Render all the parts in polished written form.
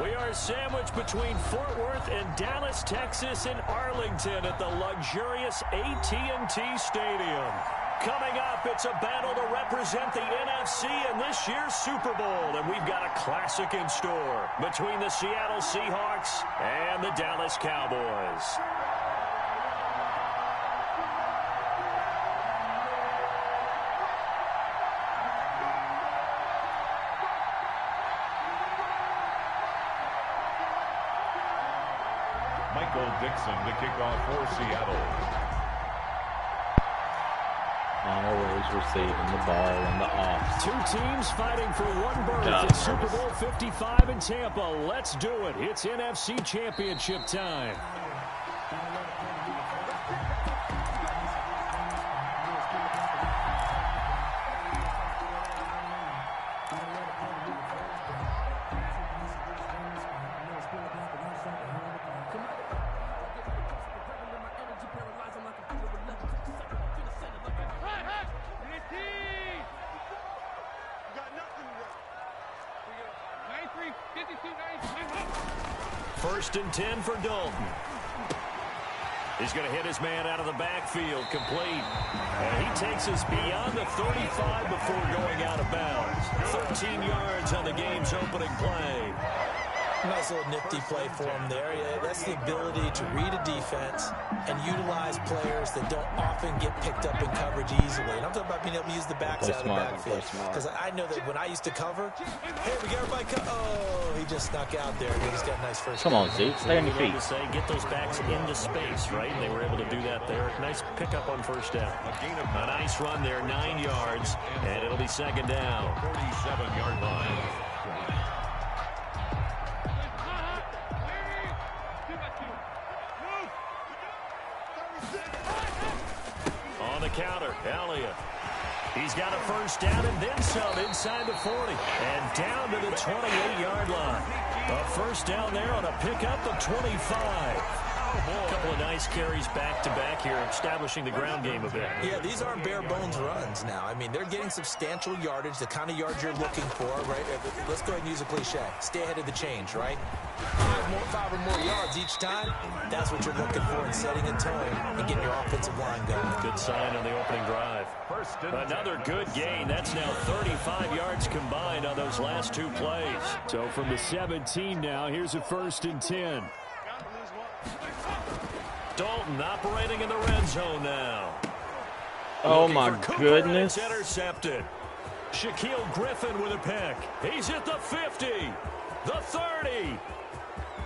We are sandwiched between Fort Worth and Dallas, Texas, and Arlington at the luxurious AT&T Stadium. Coming up, it's a battle to represent the NFC in this year's Super Bowl, and we've got a classic in store between the Seattle Seahawks and the Dallas Cowboys. Dixon to kick off for Seattle. Always receiving the ball in the off. Two teams fighting for one berth in Super Bowl 55 in Tampa. Let's do it. It's NFC Championship time. First and 10 for Dalton. He's going to hit his man out of the backfield, complete. And he takes us beyond the 35 before going out of bounds. 13 yards on the game's opening play. Nice little nifty play for him there. Yeah, that's the ability to read a defense and utilize players that don't often get picked up in coverage easily. And I'm talking about being able to use the backs out of the backfield. Because I know that when I used to cover, hey, we got everybody oh, he just snuck out there. He just got a nice first. Come on, Zeke, stay on your feet. Say, get those backs into space, right? And they were able to do that there. Nice pickup on first down. A nice run there, 9 yards, and it'll be second down. 47-yard line. Counter, Elliott. He's got a first down and then some inside the 40 and down to the 28-yard line. A first down there on a pickup of 25. A couple of nice carries back-to-back here, establishing the ground game a bit. Yeah, these aren't bare-bones runs now. I mean, they're getting substantial yardage, the kind of yards you're looking for, right? Let's go ahead and use a cliche. Stay ahead of the change, right? Five or more yards each time, that's what you're looking for in setting a tone and getting your offensive line going. Good sign on the opening drive. Another good gain. That's now 35 yards combined on those last two plays. So from the 17 now, here's a first and 10. Dalton operating in the red zone now. Oh, my goodness. It's intercepted. Shaquille Griffin with a pick. He's at the 50, the 30,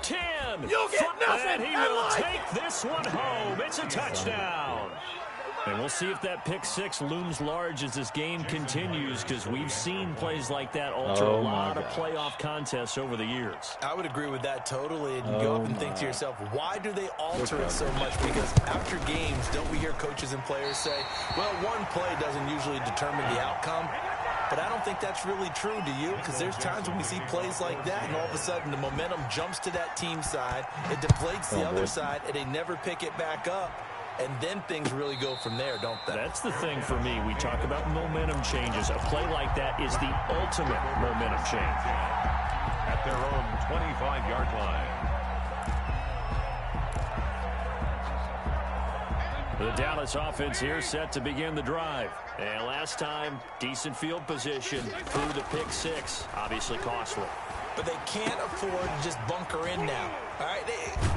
10. You'll get nothing. And he will take this one home. It's a touchdown. And we'll see if that pick six looms large as this game continues, because we've seen plays like that alter a lot of playoff contests over the years. I would agree with that totally. And you go up and think to yourself, why do they alter it so much? Because after games, don't we hear coaches and players say, well, one play doesn't usually determine the outcome? But I don't think that's really true, do you? Because there's times when we see plays like that, and all of a sudden the momentum jumps to that team side, it deflates the other side, and they never pick it back up. And then things really go from there, don't they? That's the thing for me. We talk about momentum changes. A play like that is the ultimate momentum change. At their own 25-yard line. The Dallas offense here set to begin the drive. And last time, decent field position through the pick six. Obviously costly. But they can't afford to just bunker in now. All right,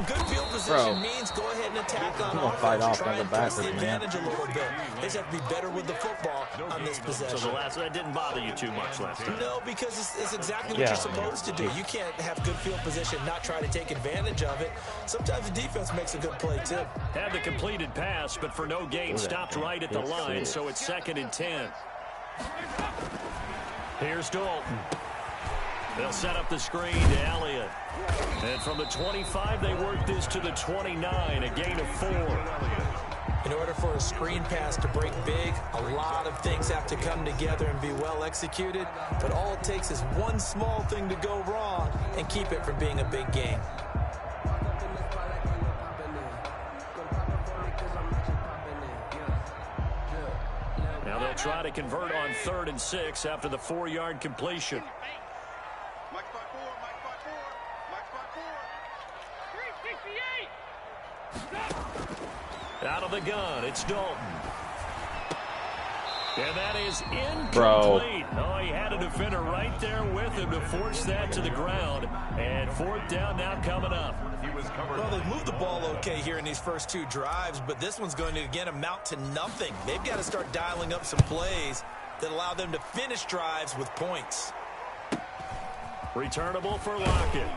good field position means go ahead and attack on offense. Try and press the advantage a little bit. They just have to be better with the football on this possession. So that didn't bother you too much last time? No, because it's exactly what you're supposed to do. You can't have good field position, not try to take advantage of it. Sometimes the defense makes a good play, too. Had the completed pass, but for no gain, stopped right at the line, so it's second and 10. Here's Dalton. They'll set up the screen to Elliott. And from the 25, they work this to the 29, a gain of 4. In order for a screen pass to break big, a lot of things have to come together and be well executed. But all it takes is one small thing to go wrong and keep it from being a big game. Now they'll try to convert on 3rd and 6 after the 4-yard completion. Out of the gun, it's Dalton. And that is incomplete. Bro. Oh, he had a defender right there with him to force that to the ground. And fourth down now coming up. Well, they've moved the ball okay here in these first two drives, but this one's going to, again, amount to nothing. They've got to start dialing up some plays that allow them to finish drives with points. Returnable for Lockett.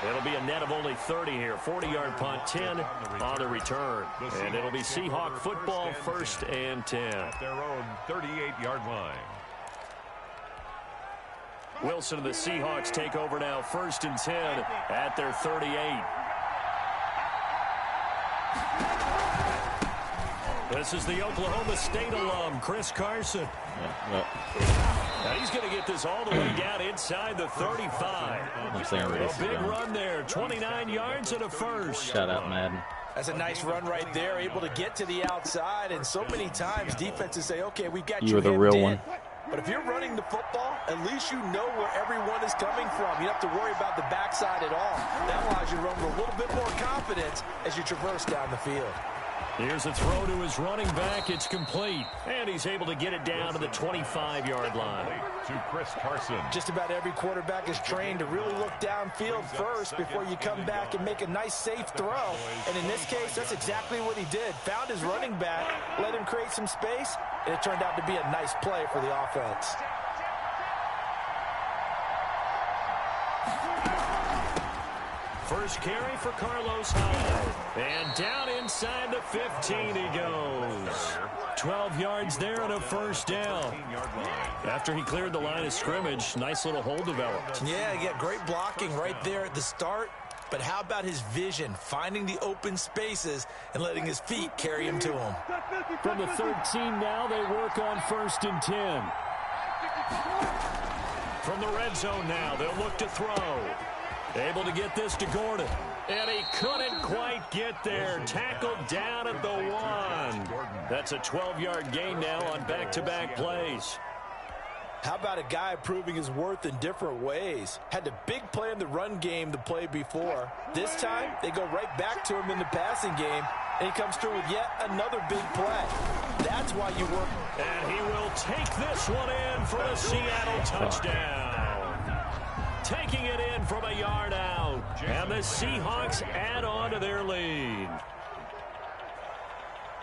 It'll be a net of only 30 here. 40-yard punt, 10 on the return. And it'll be Seahawk football, 1st and 10. At their own 38-yard line. Wilson and the Seahawks take over now, 1st and 10 at their 38. This is the Oklahoma State alum, Chris Carson. Now he's going to get this all the way down inside the 35. A big run there, 29 yards and a first. Shout out, Madden. That's a nice run right there, able to get to the outside. And so many times defenses say, okay, we've got you were the real one. But if you're running the football, at least you know where everyone is coming from. You don't have to worry about the backside at all. That allows you to run with a little bit more confidence as you traverse down the field. Here's a throw to his running back. It's complete. And he's able to get it down to the 25-yard line. To Chris Carson. Just about every quarterback is trained to really look downfield first before you come back and make a nice, safe throw. And in this case, that's exactly what he did. Found his running back, let him create some space, and it turned out to be a nice play for the offense. First carry for Carlos Hyde. And down inside the 15 he goes. 12 yards there and a first down. After he cleared the line of scrimmage, nice little hole developed. Yeah, great blocking right there at the start. But how about his vision, finding the open spaces and letting his feet carry him to him? From the 13 now, they work on 1st and 10. From the red zone now, they'll look to throw. Able to get this to Gordon. And he couldn't quite get there. Tackled down at the 1. That's a 12-yard gain now on back-to-back plays. How about a guy proving his worth in different ways? Had the big play in the run game the play before. This time, they go right back to him in the passing game, and he comes through with yet another big play. That's why you work. And he will take this one in for the Seattle touchdown. Taking it in from a yard out. And the Seahawks add on to their lead.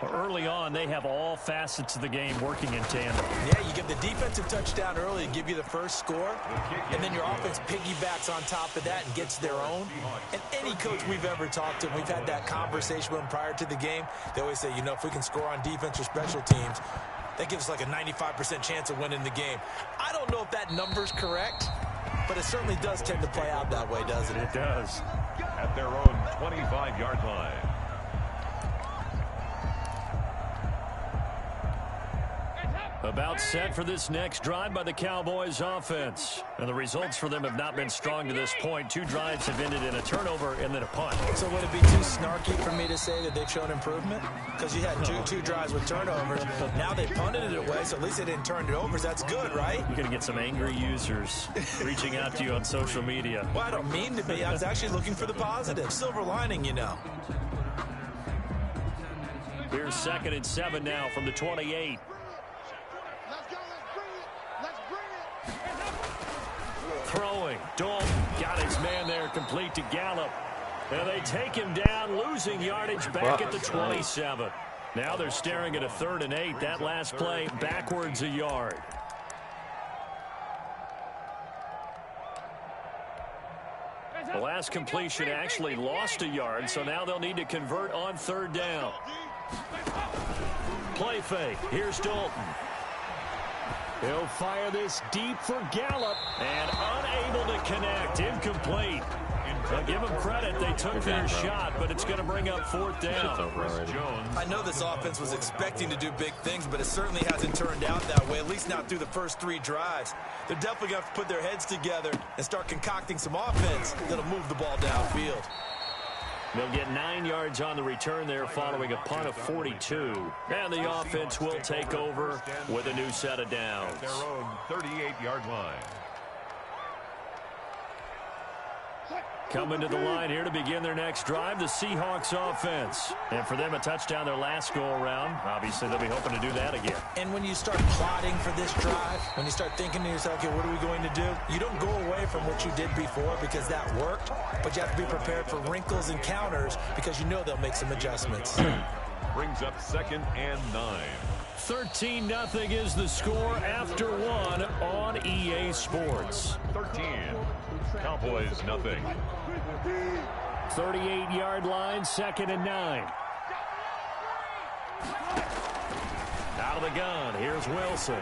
Early on, they have all facets of the game working in tandem. Yeah, you get the defensive touchdown early and give you the first score, and then your offense piggybacks on top of that and gets their own. And any coach we've ever talked to, we've had that conversation with them prior to the game, they always say, you know, if we can score on defense or special teams, that gives us like a 95% chance of winning the game. I don't know if that number's correct, but it certainly does tend to play out that way, doesn't it? It does. At their own 25-yard line. About set for this next drive by the Cowboys offense. And the results for them have not been strong to this point. 2 drives have ended in a turnover and then a punt. So would it be too snarky for me to say that they've shown improvement? Because you had two drives with turnovers. Now they punted it away, so at least they didn't turn it over. That's good, right? You're going to get some angry users reaching out to you on social media. Well, I don't mean to be. I was actually looking for the positive. Silver lining, you know. Here's 2nd and 7 now from the 28. Throwing. Dalton got his man there, complete to Gallup. And they take him down, losing yardage back at the 27. Now they're staring at a 3rd and 8. That last play backwards a yard. The last completion actually lost a yard, so now they'll need to convert on 3rd down. Play fake. Here's Dalton. He'll fire this deep for Gallup, and unable to connect. Incomplete. I'll give them credit. They took their shot, but it's going to bring up 4th down. I know this offense was expecting to do big things, but it certainly hasn't turned out that way, at least not through the first 3 drives. They're definitely going to have to put their heads together and start concocting some offense that'll move the ball downfield. They'll get 9 yards on the return there following a punt of 42. And the offense will take over with a new set of downs. At their own 38-yard line. Coming to the line here to begin their next drive, the Seahawks offense. And for them, a touchdown their last go-around. Obviously, they'll be hoping to do that again. And when you start plotting for this drive, when you start thinking to yourself, okay, what are we going to do? You don't go away from what you did before because that worked, but you have to be prepared for wrinkles and counters because you know they'll make some adjustments. Brings up 2nd and 9. 13-0 is the score after one on EA Sports. 13. Cowboys nothing. 38-yard line, 2nd and 9. Out of the gun, here's Wilson.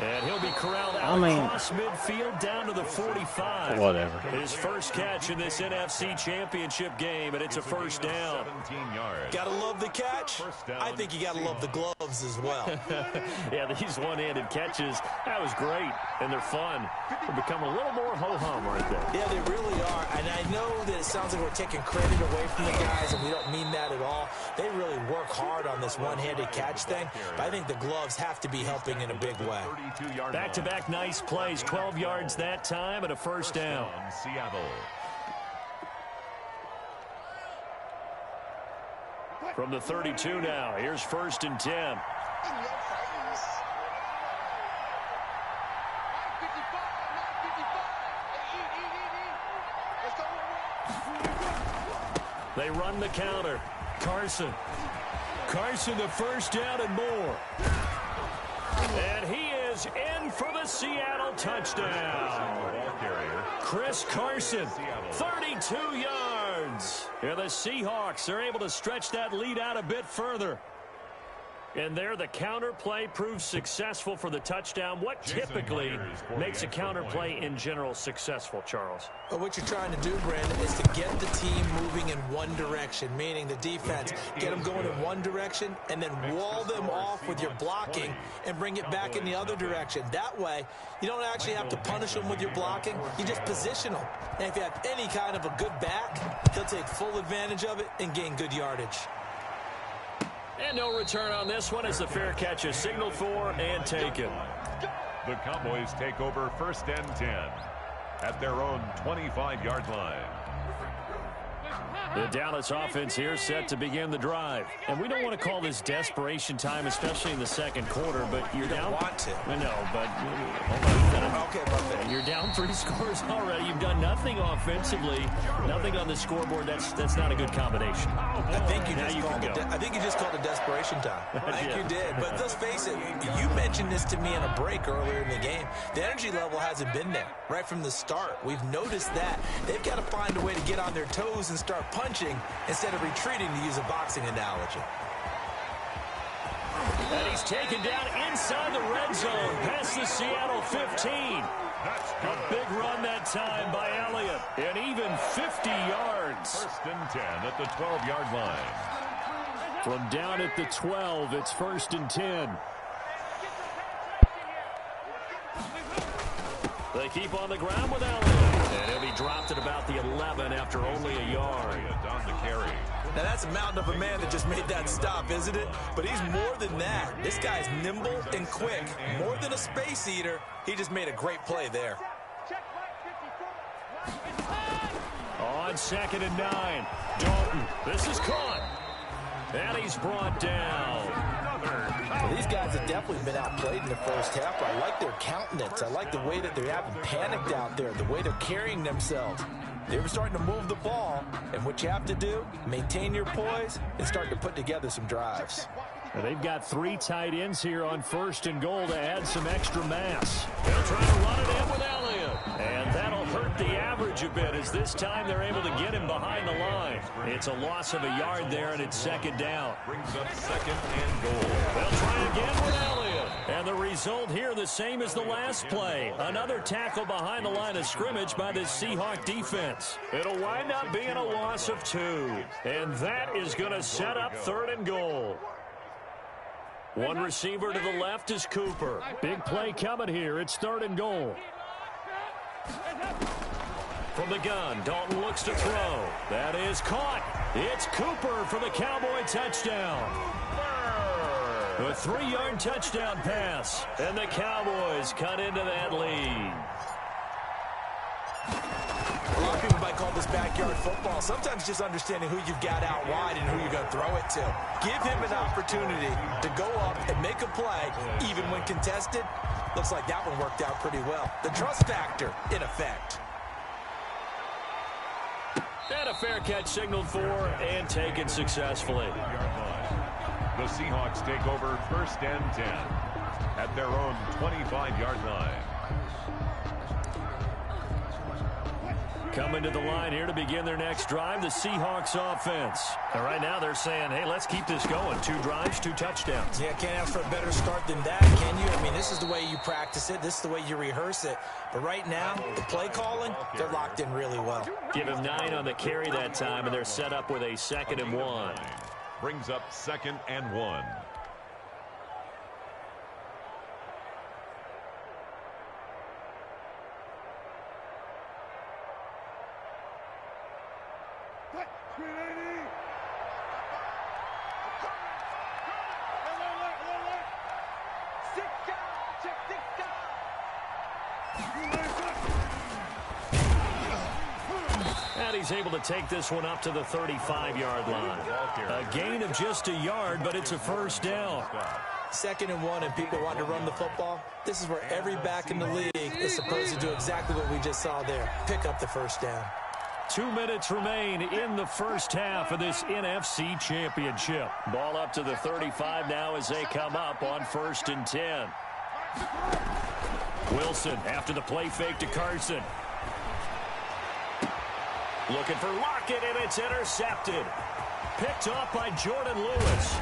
And he'll be corralled out across midfield down to the 45. Whatever. His first catch in this NFC Championship game, and it's a first down. 17 yards. Gotta love the catch. I think you gotta love the gloves as well. Yeah, these one-handed catches, that was great, and they're fun. They become a little more ho-hum right there. Yeah, they really are. And I know that it sounds like we're taking credit away from the guys, and we don't mean that at all. They really work hard on this one-handed catch thing, but I think the gloves have to be helping in a big way. Back-to-back nice plays, 12 yards that time and a first down. Seattle. From the 32 now, here's 1st and 10. They run the counter. Carson, the first down and more. And he is in for the Seattle touchdown. Chris Carson, 32 yards. And the Seahawks are able to stretch that lead out a bit further. And there, the counter play proves successful for the touchdown. What typically makes a counter play in general successful, Charles? But what you're trying to do, Brandon, is to get the team moving in one direction, meaning the defense, get them going in one direction and then wall them off with your blocking and bring it back in the other direction. That way, you don't actually have to punish them with your blocking. You just position them. And if you have any kind of a good back, they'll take full advantage of it and gain good yardage. And no return on this one as the fair catch is signaled for and taken. The Cowboys take over 1st and 10 at their own 25-yard line. The Dallas offense here set to begin the drive. And we don't want to call this desperation time, especially in the second quarter, but you're down. Don't want to. I know, but Okay, perfect. You're down 3 scores already. You've done nothing offensively, nothing on the scoreboard. That's not a good combination. I think you just called it desperation time. I think you did. But let's face it, you mentioned this to me in a break earlier in the game. The energy level hasn't been there right from the start. We've noticed that. They've got to find a way to get on their toes and start punching instead of retreating, to use a boxing analogy. And he's taken down inside the red zone past the Seattle 15. A big run that time by Elliott. And even 50 yards. 1st and 10 at the 12-yard line. From down at the 12, it's 1st and 10. They keep on the ground with Elliott. And he'll be dropped at about the 11 after only a yard. Down the carry. Now, that's a mountain of a man that just made that stop, isn't it? But he's more than that. This guy's nimble and quick. More than a space eater, he just made a great play there. On 2nd and 9, Dalton. This is caught. And he's brought down. Well, these guys have definitely been outplayed in the first half. I like their countenance. I like the way that they haven't panicked out there, the way they're carrying themselves. They were starting to move the ball, and what you have to do, maintain your poise and start to put together some drives. Well, they've got 3 tight ends here on 1st and goal to add some extra mass. They'll try to run it in with Elliott. And that'll hurt the average a bit as this time they're able to get him behind the line. It's a loss of a yard there, and it's 2nd down. Brings up 2nd and goal. They'll try again with Elliott. And the result here the same as the last play. Another tackle behind the line of scrimmage by the Seahawk defense. It'll wind up being a loss of 2. And that is going to set up 3rd and goal. One receiver to the left is Cooper. Big play coming here. It's 3rd and goal. From the gun, Dalton looks to throw. That is caught. It's Cooper for the Cowboy touchdown. A 3-yard touchdown pass. And the Cowboys cut into that lead. A lot of people might call this backyard football. Sometimes just understanding who you've got out wide and who you're going to throw it to. Give him an opportunity to go up and make a play, even when contested. Looks like that one worked out pretty well. The trust factor in effect. And a fair catch signaled for and taken successfully. The Seahawks take over 1st and 10 at their own 25-yard line. Coming to the line here to begin their next drive, the Seahawks offense. And right now they're saying, hey, let's keep this going. 2 drives, 2 touchdowns. Yeah, can't ask for a better start than that, can you? I mean, this is the way you practice it. This is the way you rehearse it. But right now, the play calling, they're locked in really well. Give him 9 on the carry that time, and they're set up with a 2nd and 1. Brings up 2nd and 1. And he's able to take this one up to the 35-yard line. A gain of just a yard, but it's a 1st down. 2nd and 1, and people want to run the football. This is where every back in the league is supposed to do exactly what we just saw there. Pick up the 1st down. 2 minutes remain in the first half of this NFC Championship. Ball up to the 35 now as they come up on 1st and 10. Wilson after the play fake to Carson. Looking for Lockett, and it's intercepted. Picked off by Jordan Lewis.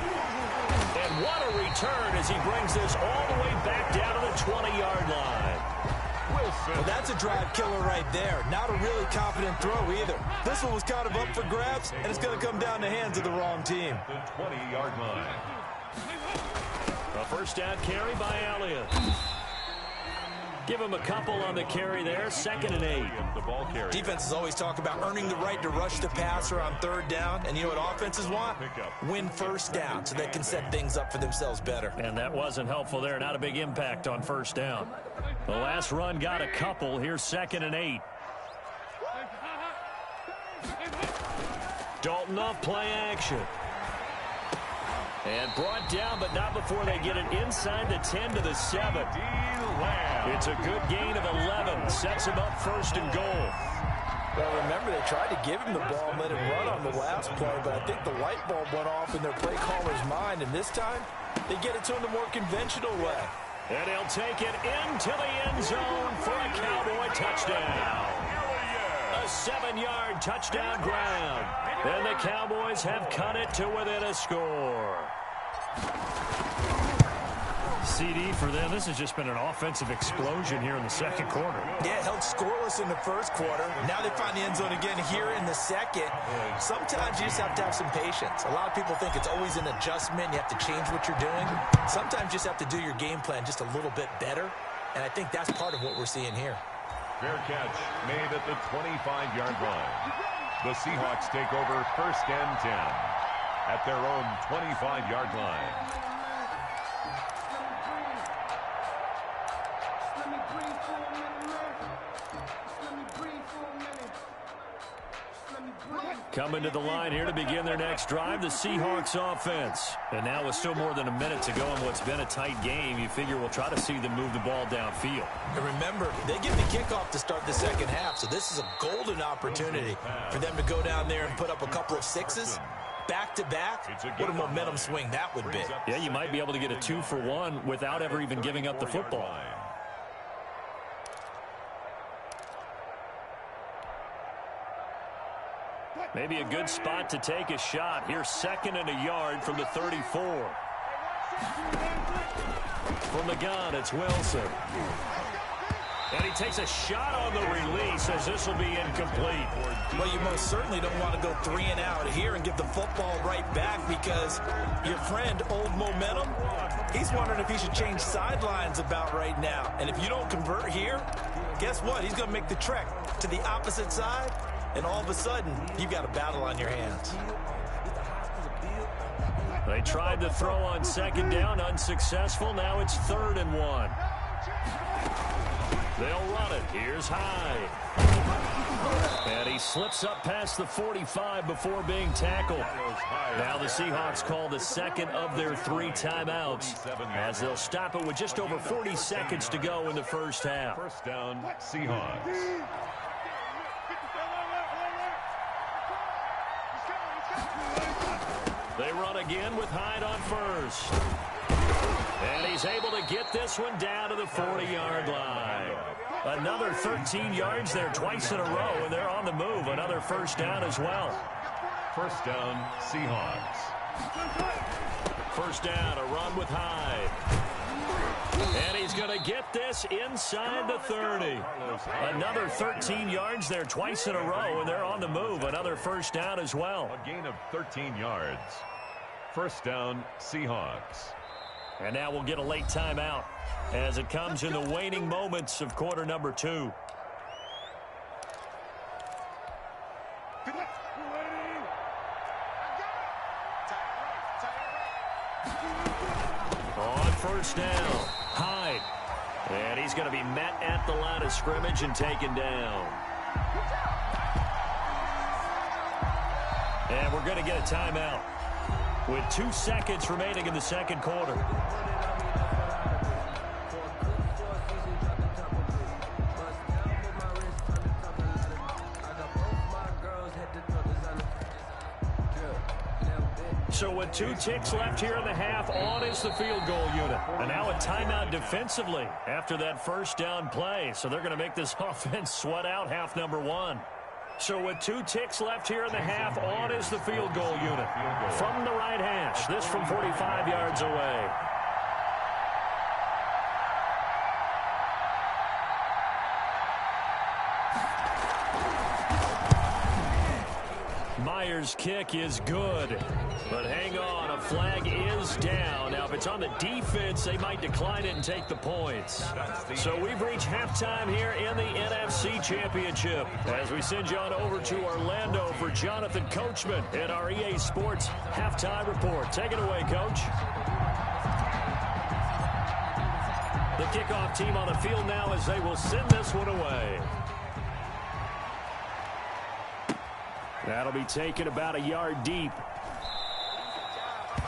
And what a return as he brings this all the way back down to the 20-yard line. Well, that's a drive killer right there. Not a really confident throw either. This one was kind of up for grabs, and it's going to come down the hands of the wrong team. The 20-yard line. A 1st down carry by Elliott. Give him a couple on the carry there. 2nd and 8. The ball carrier. Defenses always talk about earning the right to rush the passer on 3rd down. And you know what offenses want? Win 1st down so they can set things up for themselves better. And that wasn't helpful there. Not a big impact on 1st down. The last run got a couple. Here's 2nd and 8. Dalton off play action. And brought down, but not before they get it inside the 10 to the 7. It's a good gain of 11. Sets him up 1st and goal. Well, remember, they tried to give him the ball and let him run on the last play, but I think the light bulb went off in their play caller's mind, and this time they get it to him the more conventional way. And he'll take it into the end zone for a Cowboy touchdown. A 7-yard touchdown ground. And the Cowboys have cut it to within a score. CD for them. This has just been an offensive explosion here in the 2nd quarter. Yeah, held scoreless in the 1st quarter. Now they find the end zone again here in the 2nd. Sometimes you just have to have some patience. A lot of people think it's always an adjustment. You have to change what you're doing. Sometimes you just have to do your game plan just a little bit better. And I think that's part of what we're seeing here. Fair catch made at the 25-yard line. The Seahawks take over 1st and 10 at their own 25-yard line. Coming to the line here to begin their next drive, the Seahawks offense. And now with still more than a minute to go in what's been a tight game, you figure we'll try to see them move the ball downfield. And remember, they get the kickoff to start the 2nd half, so this is a golden opportunity for them to go down there and put up a couple of 6s. Back-to-back, what a momentum swing that would be. Yeah, you might be able to get a 2-for-1 without ever even giving up the football. Maybe a good spot to take a shot. Here's 2nd and a yard from the 34. From the gun, it's Wilson. And he takes a shot on the release as this will be incomplete. Well, you most certainly don't want to go 3 and out here and give the football right back because your friend, Old Momentum, he's wondering if he should change sidelines about right now. And if you don't convert here, guess what? He's going to make the trek to the opposite side. And all of a sudden, you've got a battle on your hands. They tried to throw on 2nd down, unsuccessful. Now it's 3rd and 1. They'll run it. Here's Hyde. And he slips up past the 45 before being tackled. Now the Seahawks call the second of their 3 timeouts as they'll stop it with just over 40 seconds to go in the first half. First down, Seahawks. They run again with Hyde on first. And he's able to get this one down to the 40-yard line. Another 13 yards there twice in a row, and they're on the move. Another first down as well. First down, Seahawks. First down, a run with Hyde. And he's going to get this inside the 30. Another 13 yards there twice in a row, and they're on the move. Another first down as well. A gain of 13 yards. First down, Seahawks. And now we'll get a late timeout as it comes in the waning moments of quarter number 2. On first down, Hyde. And he's going to be met at the line of scrimmage and taken down. And we're going to get a timeout with 2 seconds remaining in the second quarter. So with 2 ticks left here in the half, on is the field goal unit. And now a timeout defensively after that first down play. So they're going to make this offense sweat out half number 1. So with 2 ticks left here in the half, on is the field goal unit. From the right hash, this from 45 yards away. Myers' kick is good. But hang on, a flag is down. Now, if it's on the defense, they might decline it and take the points. So we've reached halftime here in the NFC Championship as we send you on over to Orlando for Jonathan Coachman in our EA Sports Halftime Report. Take it away, Coach. The kickoff team on the field now as they will send this one away. That'll be taken about a yard deep.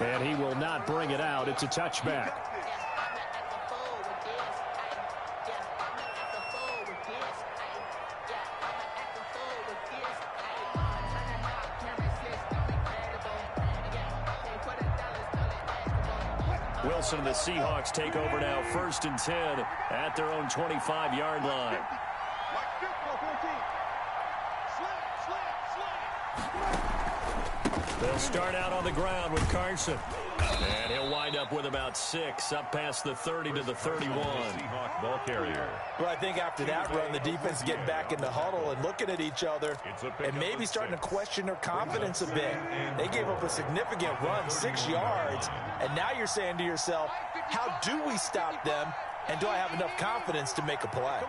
And he will not bring it out. It's a touchback. Wilson and the Seahawks take over now, 1st and 10 at their own 25-yard line. They'll start out on the ground with Carson. And he'll wind up with about 6 up past the 30 to the 31. Seahawk ball carrier. Well, I think after that run, the defense getting back in the huddle and looking at each other and maybe starting to question their confidence a bit. They gave up a significant run, 6 yards, and now you're saying to yourself, how do we stop them, and do I have enough confidence to make a play?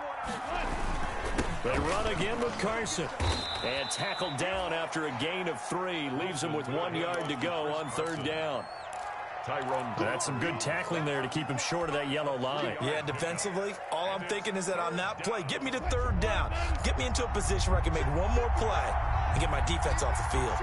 They run again with Carson. And tackled down after a gain of 3. Leaves him with 1 yard to go on 3rd down. That's some good tackling there to keep him short of that yellow line. Yeah, defensively, all I'm thinking is that on that play, get me to 3rd down. Get me into a position where I can make one more play and get my defense off the field.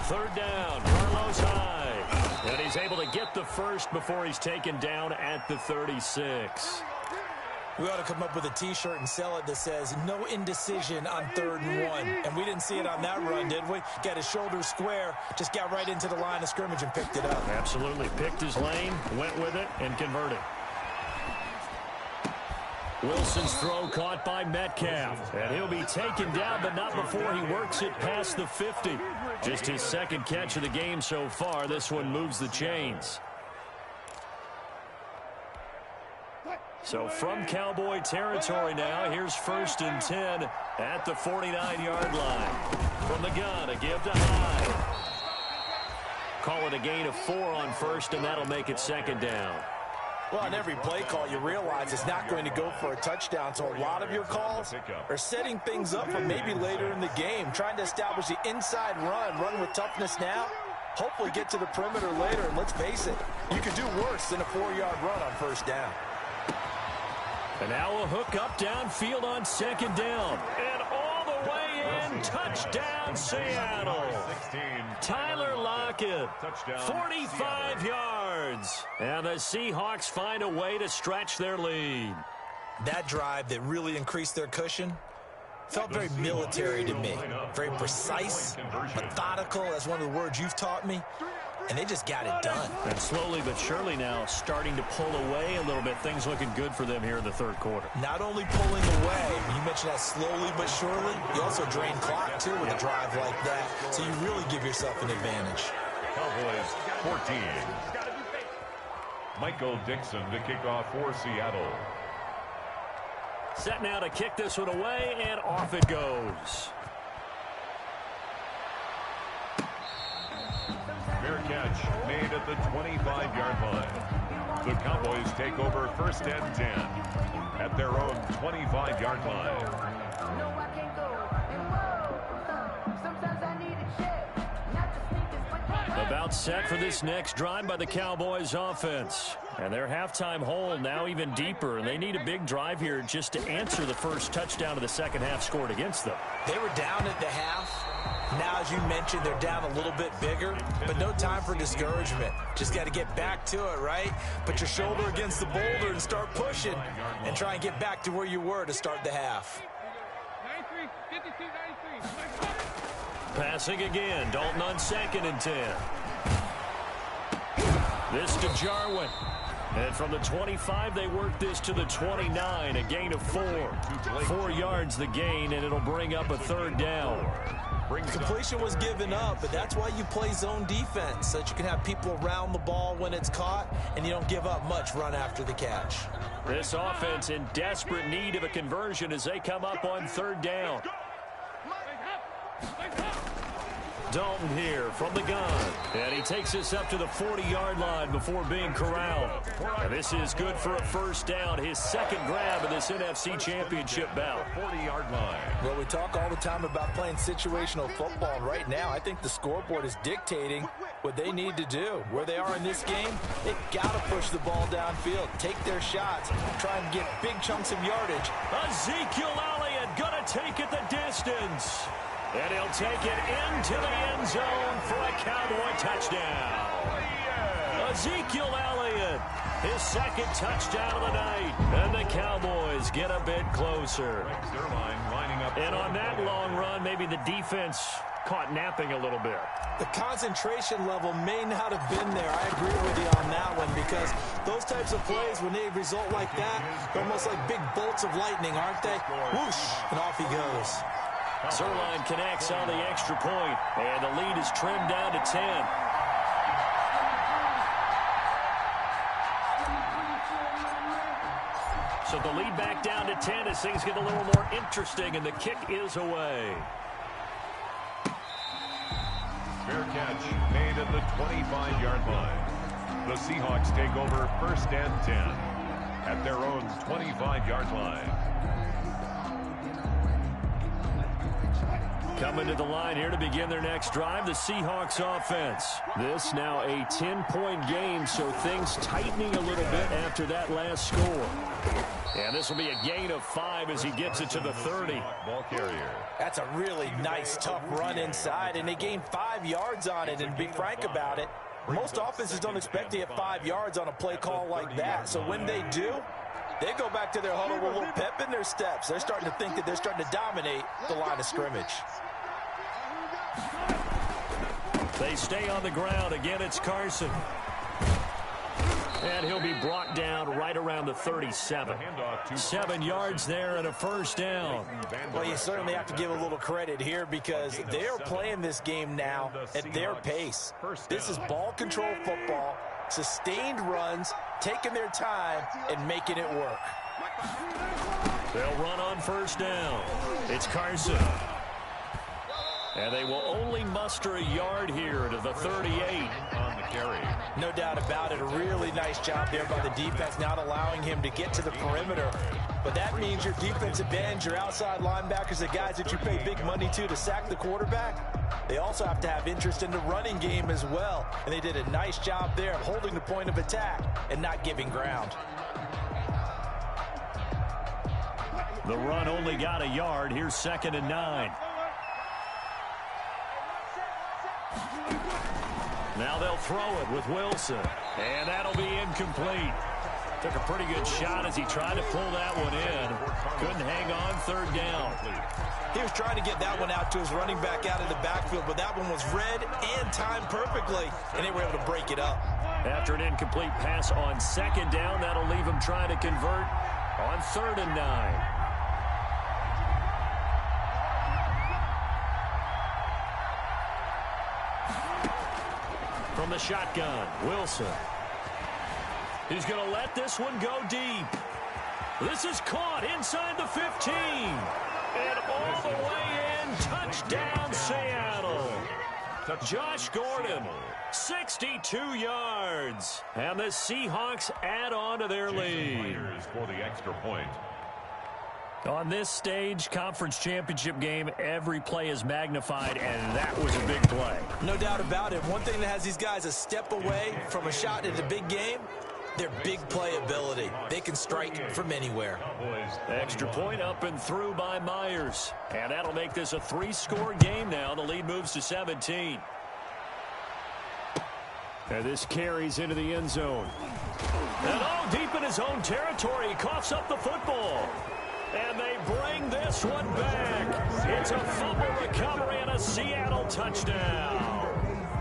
Third down, Carlos Hyde. And he's able to get the first before he's taken down at the 36. We ought to come up with a T-shirt and sell it that says, no indecision on 3rd and 1. And we didn't see it on that run, did we? Got his shoulders square, just got right into the line of scrimmage and picked it up. Absolutely. Picked his lane, went with it, and converted. Wilson's throw caught by Metcalf. And he'll be taken down, but not before he works it past the 50. Just his 2nd catch of the game so far. This one moves the chains. So from Cowboy territory now, here's 1st and 10 at the 49-yard line. From the gun, a give to Hyde. Call it a gain of 4 on 1st, and that'll make it 2nd down. Well, on every play call, you realize it's not going to go for a touchdown. So a lot of your calls are setting things up for maybe later in the game, trying to establish the inside run with toughness now, Hopefully get to the perimeter later, and let's face it, you could do worse than a 4-yard run on first down. And now a hook up downfield on second down. And all the way in, touchdown Seattle. Tyler Lockett, 45 yards. And the Seahawks find a way to stretch their lead. That drive that really increased their cushion felt very military to me. Very precise, methodical, that's one of the words you've taught me. And they just got it done. And slowly but surely now starting to pull away a little bit. Things looking good for them here in the third quarter. Not only pulling away, you mentioned that slowly but surely, you also drain clock too with a drive like that. So you really give yourself an advantage. Cowboys 14. Michael Dixon to kick off for Seattle. Set now to kick this one away, and off it goes. Fair catch made at the 25-yard line. The Cowboys take over first and 10 at their own 25-yard line. About set for this next drive by the Cowboys offense. And their halftime hole now even deeper. And they need a big drive here just to answer the first touchdown of the second half scored against them. They were down at the half. Now, as you mentioned, they're down a little bit bigger, but no time for discouragement. Just got to get back to it, right? Put your shoulder against the boulder and start pushing and try and get back to where you were to start the half. 93, 52, 93. Passing again. Dalton on second and 10. This to Jarwin. And from the 25, they work this to the 29, a gain of 4. 4 yards the gain, and it'll bring up a third down. Completion was given up, but that's why you play zone defense, so that you can have people around the ball when it's caught, and you don't give up much run after the catch. This offense in desperate need of a conversion as they come up on third down. Dalton here from the gun. And he takes us up to the 40-yard line before being corralled. And this is good for a first down. His second grab of this NFC Championship bout. 40-yard line. Well, we talk all the time about playing situational football. Right now, I think the scoreboard is dictating what they need to do. Where they are in this game, they got to push the ball downfield, take their shots, try and get big chunks of yardage. Ezekiel Elliott going to take it the distance. And he'll take it into the end zone for a Cowboy touchdown. Ezekiel Elliott, his second touchdown of the night. And the Cowboys get a bit closer. And on that long run, maybe the defense caught napping a little bit. The concentration level may not have been there. I agree with you on that one, because those types of plays, when they result like that, they're almost like big bolts of lightning, aren't they? Whoosh, and off he goes. Zerline connects on the extra point, and the lead is trimmed down to 10. So the lead back down to 10 as things get a little more interesting, and the kick is away. Fair catch made at the 25-yard line. The Seahawks take over first and 10 at their own 25-yard line. Coming to the line here to begin their next drive, the Seahawks offense. This now a 10-point game, so things tightening a little bit after that last score. And this will be a gain of 5 as he gets it to the 30. Ball carrier. That's a really nice, tough run inside, and they gained 5 yards on it. And to be frank about it, most offenses don't expect to get 5 yards on a play call like that. So when they do, they go back to their huddle with a little pep in their steps. They're starting to think that they're starting to dominate the line of scrimmage. They stay on the ground. Again, it's Carson. And he'll be brought down right around the 37. 7 yards there and a first down. Well, you certainly have to give a little credit here, because they are playing this game now at their pace. This is ball control football, sustained runs, taking their time, and making it work. They'll run on first down. It's Carson. And they will only muster a yard here to the 38. carry. No doubt about it. A really nice job there by the defense, not allowing him to get to the perimeter. But that means your defensive ends, your outside linebackers, the guys that you pay big money to sack the quarterback, they also have to have interest in the running game as well. And they did a nice job there of holding the point of attack and not giving ground. The run only got a yard. Here's 2nd and 9. Now they'll throw it with Wilson. And that'll be incomplete. Took a pretty good shot as he tried to pull that one in. Couldn't hang on 3rd down. He was trying to get that one out to his running back out of the backfield, but that one was read and timed perfectly, and they were able to break it up. After an incomplete pass on 2nd down, that'll leave him trying to convert on 3rd and 9. From the shotgun, Wilson. He's going to let this one go deep. This is caught inside the 15. And all the way in, touchdown Seattle. Josh Gordon, 62 yards. And the Seahawks add on to their lead. For the extra point. On this stage, conference championship game, every play is magnified, and that was a big play. No doubt about it. One thing that has these guys a step away from a shot at the big game, their big play ability. They can strike from anywhere. Extra point up and through by Myers. And that'll make this a 3-score game now. The lead moves to 17. And this carries into the end zone. And all deep in his own territory, he coughs up the football. And they bring this one back. It's a fumble recovery and a Seattle touchdown.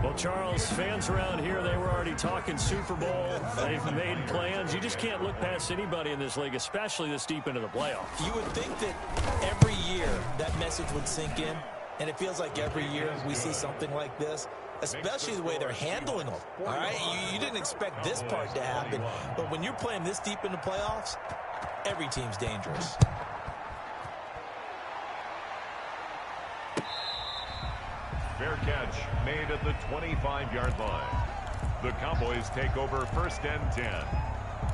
Well, Charles, fans around here, they were already talking Super Bowl. They've made plans. You just can't look past anybody in this league, especially this deep into the playoffs. You would think that every year that message would sink in, and it feels like every year we see something like this, especially the way they're handling them. All right, you didn't expect this part to happen, but when you're playing this deep in the playoffs, every team's dangerous. Fair catch made at the 25-yard line. The Cowboys take over 1st and 10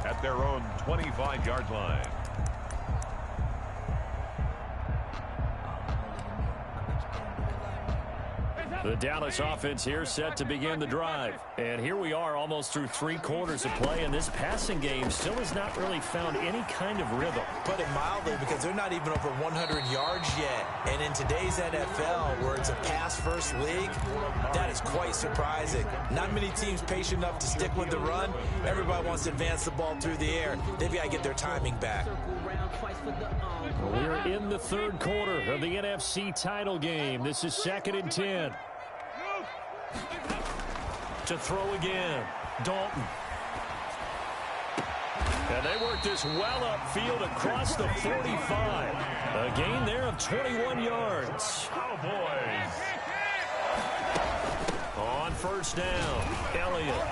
at their own 25-yard line. The Dallas offense here set to begin the drive. And here we are almost through 3 quarters of play, and this passing game still has not really found any kind of rhythm. Put it mildly, because they're not even over 100 yards yet. And in today's NFL, where it's a pass-first league, that is quite surprising. Not many teams patient enough to stick with the run. Everybody wants to advance the ball through the air. They've got to get their timing back. We're in the 3rd quarter of the NFC title game. This is 2nd and 10. To throw again, Dalton. And they work this well upfield across the 45. A gain there of 21 yards. Cowboys. On 1st down, Elliott.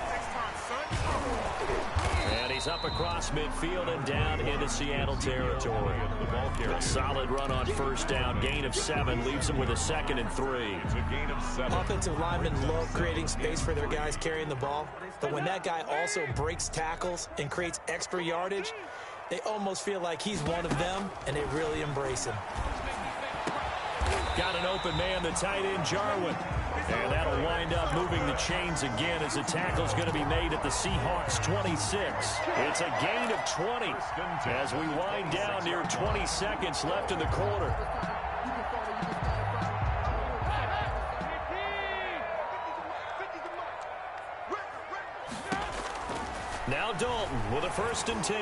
And he's up across midfield and down into Seattle territory. A solid run on 1st down. Gain of 7 leaves him with a 2nd and 3. It's a gain of 7. Offensive linemen love creating space for their guys carrying the ball. But when that guy also breaks tackles and creates extra yardage, they almost feel like he's one of them, and they really embrace him. Got an open man, the tight end, Jarwin. And that'll wind up moving the chains again as the tackle's going to be made at the Seahawks 26. It's a gain of 20 as we wind down near 20 seconds left in the quarter. Now Dalton with a 1st and 10.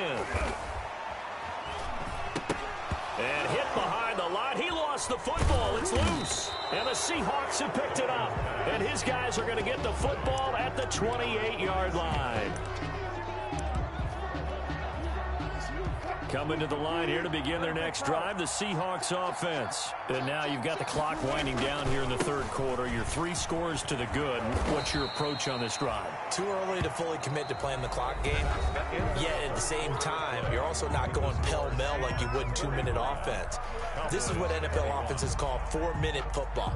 And hit behind the line. He lost the football. It's loose. And the Seahawks have picked it up. And his guys are going to get the football at the 28-yard line. Coming to the line here to begin their next drive, the Seahawks offense. And now you've got the clock winding down here in the 3rd quarter. You're 3 scores to the good. What's your approach on this drive? Too early to fully commit to playing the clock game. Yet at the same time, you're also not going pell-mell like you would in 2-minute offense. This is what NFL offenses call 4-minute football.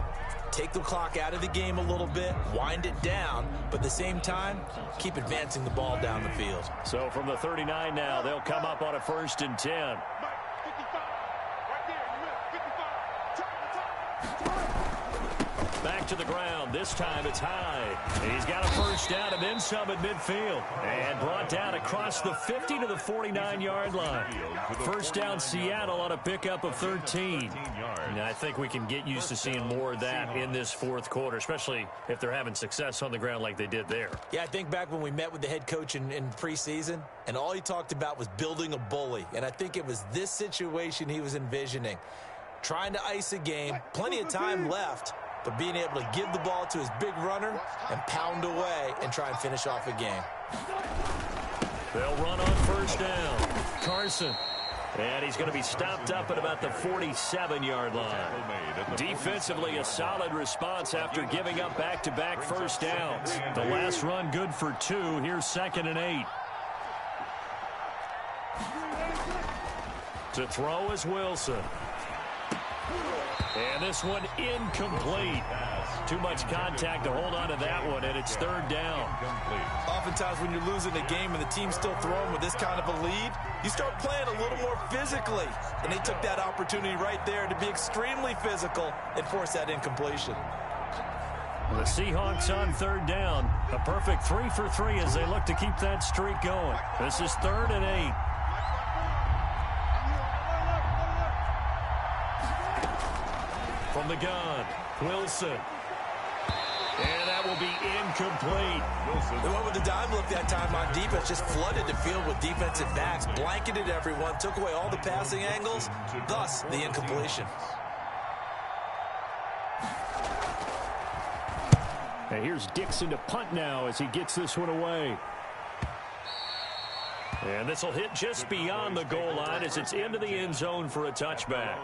take the clock out of the game a little bit, wind it down, but at the same time, keep advancing the ball down the field. So from the 39 now, they'll come up on a 1st and 10. Back to the ground. This time it's high. He's got a first down and then some at midfield. And brought down across the 50 to the 49-yard line. First down Seattle on a pickup of 13. And I think we can get used to seeing more of that in this fourth quarter, especially if they're having success on the ground like they did there. Yeah, I think back when we met with the head coach in preseason, and all he talked about was building a bully. And I think it was this situation he was envisioning. Trying to ice a game, plenty of time left, but being able to give the ball to his big runner and pound away and try and finish off a game. They'll run on first down. Carson. And he's going to be stopped up at about the 47-yard line. Defensively, a solid response after giving up back-to-back first downs. The last run good for 2. Here's 2nd and 8. To throw is Wilson. And this one incomplete. Too much contact to hold on to that one, and it's 3rd down. Oftentimes when you're losing a game and the team's still throwing with this kind of a lead, you start playing a little more physically. And they took that opportunity right there to be extremely physical and force that incompletion. The Seahawks on 3rd down. A perfect 3 for 3 as they look to keep that streak going. This is 3rd and 8. From the gun, Wilson. And that will be incomplete. They went with the dime look that time on defense, just flooded the field with defensive backs, blanketed everyone, took away all the passing angles, thus the incompletion. And here's Dixon to punt now as he gets this one away. And this will hit just beyond the goal line as it's into the end zone for a touchback.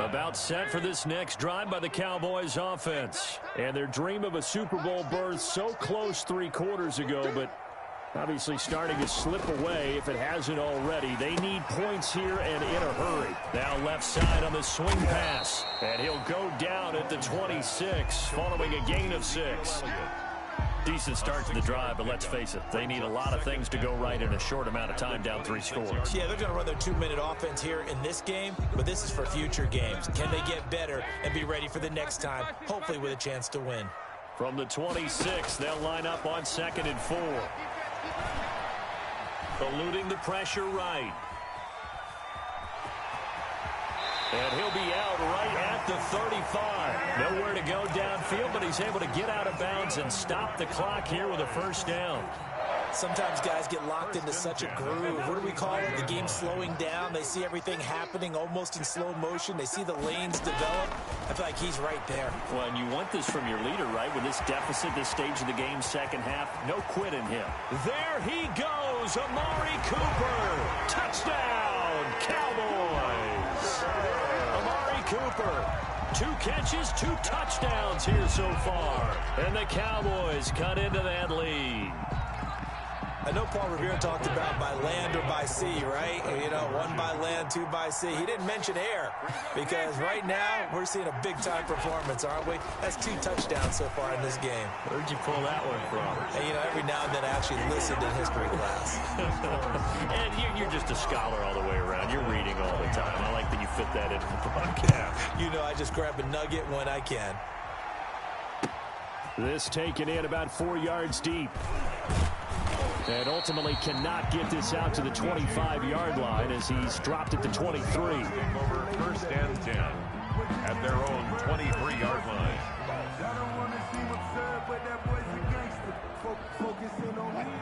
About set for this next drive by the Cowboys offense. And their dream of a Super Bowl berth so close 3 quarters ago, but obviously starting to slip away if it hasn't already. They need points here and in a hurry. Now left side on the swing pass. And he'll go down at the 26 following a gain of 6. Decent start to the drive, but let's face it, they need a lot of things to go right in a short amount of time, down 3 scores. Yeah, they're going to run their 2-minute offense here in this game, but this is for future games. Can they get better and be ready for the next time, hopefully with a chance to win? From the 26, they'll line up on 2nd and 4. Eluding the pressure right. And he'll be out right at the 35. Nowhere to go downfield, but he's able to get out of bounds and stop the clock here with a first down. Sometimes guys get locked into such a groove. What do we call it? The game's slowing down. They see everything happening almost in slow motion. They see the lanes develop. I feel like he's right there. Well, and you want this from your leader, right? With this deficit, this stage of the game, second half, no quit in him. There he goes, Amari Cooper. Touchdown, Cowboys. Amari Cooper. 2 catches, 2 touchdowns here so far. And the Cowboys cut into that lead. I know Paul Revere talked about by land or by sea, right? You know, 1 by land, 2 by sea. He didn't mention air because right now we're seeing a big-time performance, aren't we? That's 2 touchdowns so far in this game. Where'd you pull that one from? And, you know, every now and then I actually listened in history class. And you're just a scholar all the way around. You're reading all the time. I like that you fit that into the broadcast. You know, I just grab a nugget when I can. This taken in about 4 yards deep. And ultimately cannot get this out to the 25-yard line as he's dropped at the 23. Over 1st and 10 at their own 23-yard line.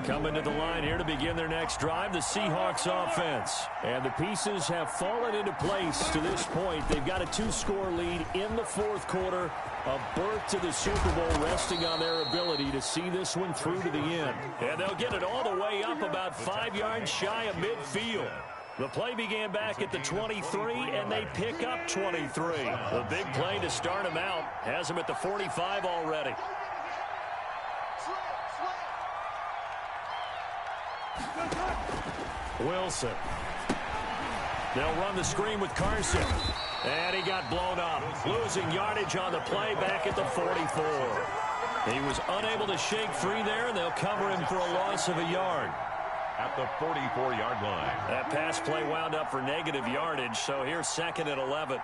Coming to the line here to begin their next drive, the Seahawks offense. And the pieces have fallen into place to this point. They've got a 2-score lead in the 4th quarter. A berth to the Super Bowl resting on their ability to see this one through to the end. And they'll get it all the way up about 5 yards shy of midfield. The play began back at the 23, and they pick up 23. The big play to start them out has them at the 45 already. Wilson. They'll run the screen with Carson. And he got blown up, losing yardage on the play back at the 44. He was unable to shake free there, and they'll cover him for a loss of a yard. At the 44-yard line. That pass play wound up for negative yardage, so here's 2nd and 11.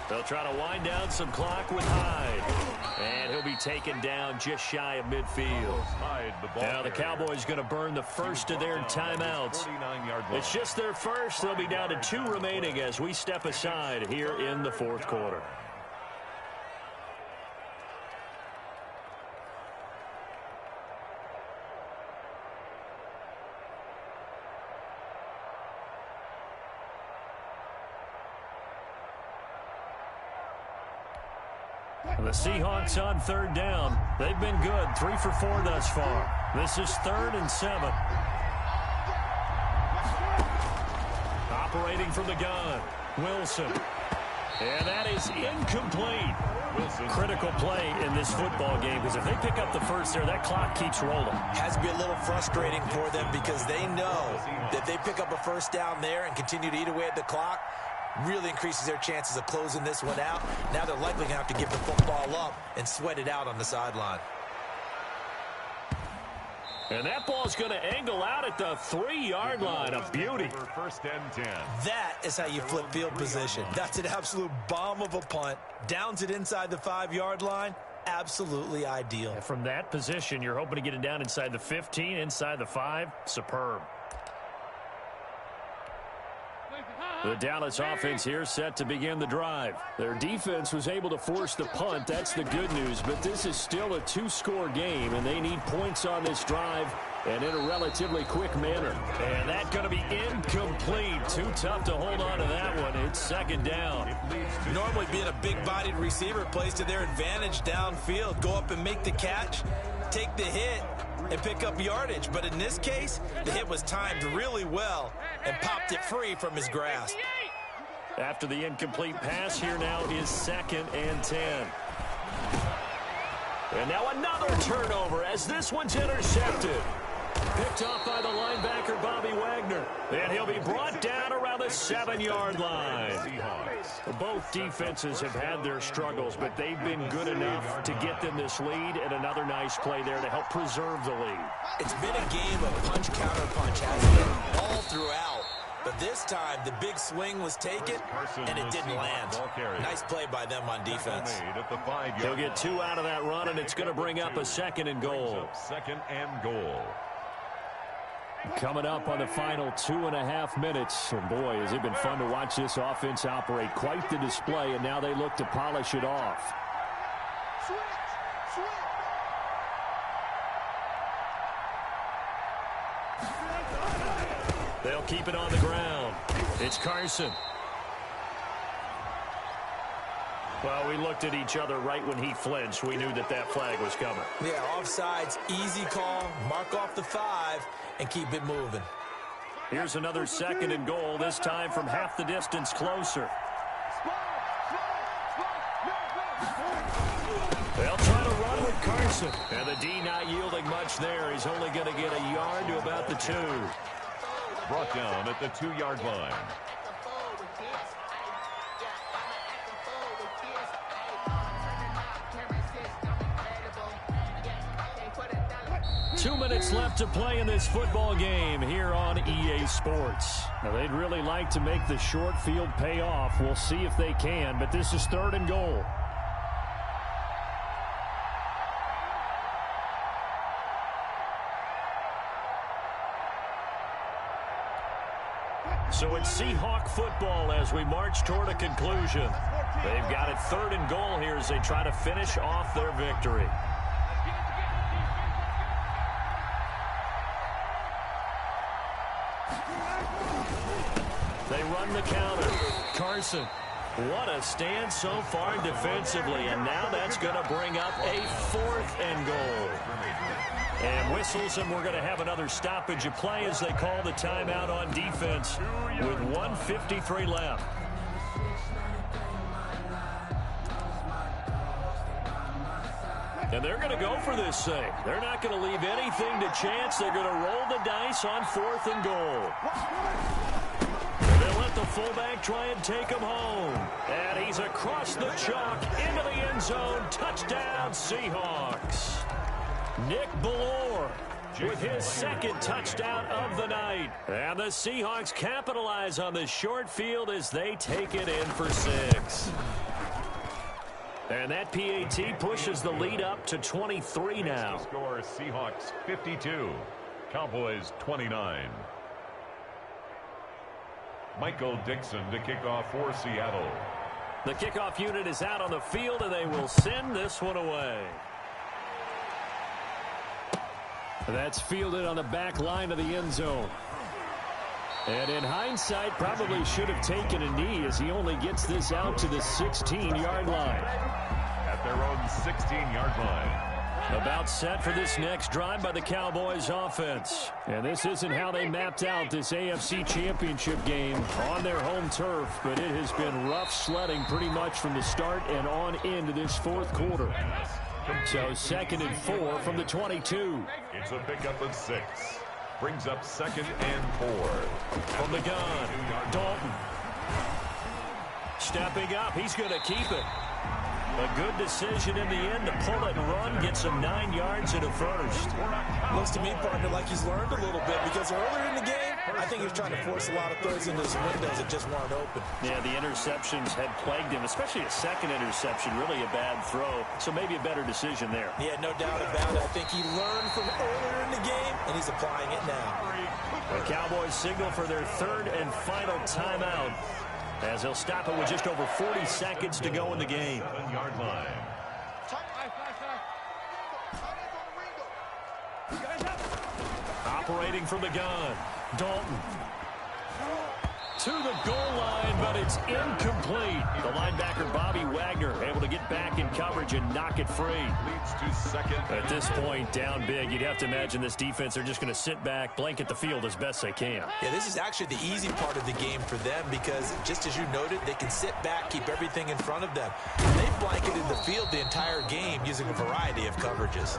They'll try to wind down some clock with Hyde. And he'll be taken down just shy of midfield. Now the Cowboys going to burn the first of their timeouts. It's just their first. They'll be down to 2 remaining as we step aside here in the 4th quarter. The Seahawks on 3rd down. They've been good, 3 for 4 thus far. This is 3rd and 7. Operating from the gun, Wilson. And that is incomplete. Wilson. Critical play in this football game, because if they pick up the first there, that clock keeps rolling. Has to be a little frustrating for them because they know that they pick up a first down there and continue to eat away at the clock, really increases their chances of closing this one out. Now they're likely going to have to give the football up and sweat it out on the sideline. And that ball's going to angle out at the 3-yard line. A beauty. 1st and 10. That is how you flip field position. That's an absolute bomb of a punt. Downs it inside the 5-yard line. Absolutely ideal. And from that position, you're hoping to get it down inside the 15, inside the 5. Superb. The Dallas offense here set to begin the drive. Their defense was able to force the punt. That's the good news. But this is still a 2-score game, and they need points on this drive and in a relatively quick manner. And that's going to be incomplete. Too tough to hold on to that one. It's 2nd down. Normally being a big-bodied receiver plays to their advantage downfield. Go up and make the catch, take the hit, and pick up yardage. But in this case, the hit was timed really well and popped it free from his grasp. After the incomplete pass, here now is 2nd and 10. And now another turnover as this one's intercepted. Picked off by the linebacker, Bobby Wagner. And he'll be brought down around the 7-yard line. Both defenses have had their struggles, but they've been good enough to get them this lead, and another nice play there to help preserve the lead. It's been a game of punch-counter-punch, hasn't it? All throughout. But this time, the big swing was taken, and it didn't land. Nice play by them on defense. He'll get 2 out of that run, and it's going to bring up a 2nd and goal. 2nd and goal. Coming up on the final 2.5 minutes. And boy, has it been fun to watch this offense operate. Quite the display, and now they look to polish it off. They'll keep it on the ground. It's Carson. Well, we looked at each other right when he flinched. We knew that that flag was coming. Yeah, offsides, easy call, mark off the 5, and keep it moving. Here's another 2nd and goal, this time from half the distance closer. They'll try to run with Carson. And the D not yielding much there. He's only going to get a yard to about the 2. Brought down at the 2-yard line. Two minutes left to play in this football game here on EA Sports. Now, they'd really like to make the short field pay off. We'll see if they can, but this is 3rd and goal. So it's Seahawk football as we march toward a conclusion. They've got it 3rd and goal here as they try to finish off their victory. They run the counter. Carson. What a stand so far defensively, and now that's going to bring up a 4th and goal. And whistles, and we're going to have another stoppage of play as they call the timeout on defense with 1:53 left. And they're going to go for this thing. They're not going to leave anything to chance. They're going to roll the dice on 4th and goal. They'll let the fullback try and take him home. And he's across the chalk into the end zone. Touchdown, Seahawks. Nick Ballore with his 2nd touchdown of the night. And the Seahawks capitalize on the short field as they take it in for 6. And that PAT pushes the lead up to 23 now. Score Seahawks 52, Cowboys 29. Michael Dixon to kick off for Seattle. The kickoff unit is out on the field, and they will send this one away. That's fielded on the back line of the end zone. And in hindsight, probably should have taken a knee as he only gets this out to the 16-yard line. At their own 16-yard line. About set for this next drive by the Cowboys offense. And this isn't how they mapped out this AFC Championship game on their home turf, but it has been rough sledding pretty much from the start and on into this 4th quarter. So 2nd and 4 from the 22. It's a pickup of 6. Brings up 2nd and 4. From the gun, Dalton. Stepping up, he's going to keep it. A good decision in the end to pull it and run, get some 9 yards and a first. Looks to me, partner, like he's learned a little bit because earlier in the game, I think he was trying to force a lot of throws into some windows that just weren't open. Yeah, the interceptions had plagued him, especially a 2nd interception, really a bad throw. So maybe a better decision there. Yeah, no doubt about it. I think he learned from earlier in the game, and he's applying it now. The Cowboys signal for their 3rd and final timeout, as they'll stop it with just over 40 seconds to go in the game. 7-yard line. Operating from the gun, Dalton. To the goal line, but it's incomplete. The linebacker, Bobby Wagner, able to get back in coverage and knock it free. Leads to 2nd. At this point, down big, you'd have to imagine this defense are just going to sit back, blanket the field as best they can. Yeah, this is actually the easy part of the game for them because, just as you noted, they can sit back, keep everything in front of them. They've blanketed the field the entire game using a variety of coverages.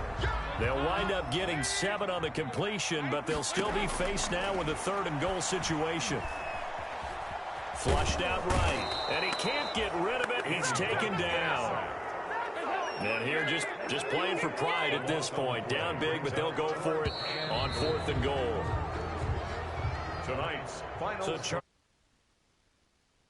They'll wind up getting 7 on the completion, but they'll still be faced now with a 3rd and goal situation. Flushed out right, and he can't get rid of it. He's taken down. And here just playing for pride at this point. Down big, but they'll go for it on 4th and goal. Tonight's final. So